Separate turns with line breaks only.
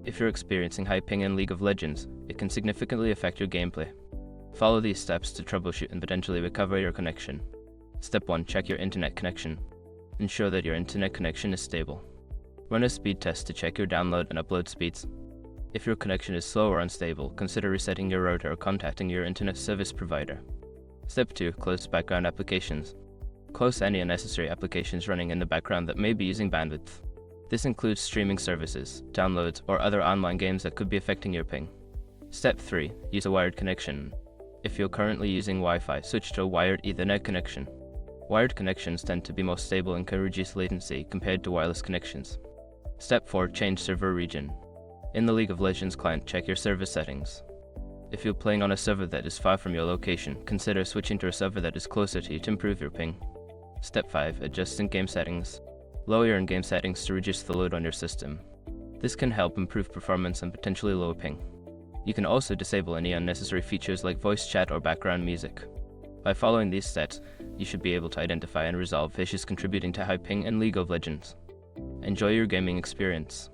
If you're experiencing high ping in League of Legends, it can significantly affect your gameplay. Follow these steps to troubleshoot and potentially recover your connection. Step 1. Check your internet connection. Ensure that your internet connection is stable. Run a speed test to check your download and upload speeds. If your connection is slow or unstable, consider resetting your router or contacting your internet service provider. Step 2. Close background applications. Close any unnecessary applications running in the background that may be using bandwidth. This includes streaming services, downloads, or other online games that could be affecting your ping. Step 3. Use a wired connection. If you're currently using Wi-Fi, switch to a wired Ethernet connection. Wired connections tend to be most stable and can reduce latency compared to wireless connections. Step 4. Change server region. In the League of Legends client, check your server settings. If you're playing on a server that is far from your location, consider switching to a server that is closer to you to improve your ping. Step 5. Adjust in-game settings. Lower your in-game settings to reduce the load on your system. This can help improve performance and potentially lower ping. You can also disable any unnecessary features like voice chat or background music. By following these steps, you should be able to identify and resolve issues contributing to high ping in League of Legends. Enjoy your gaming experience.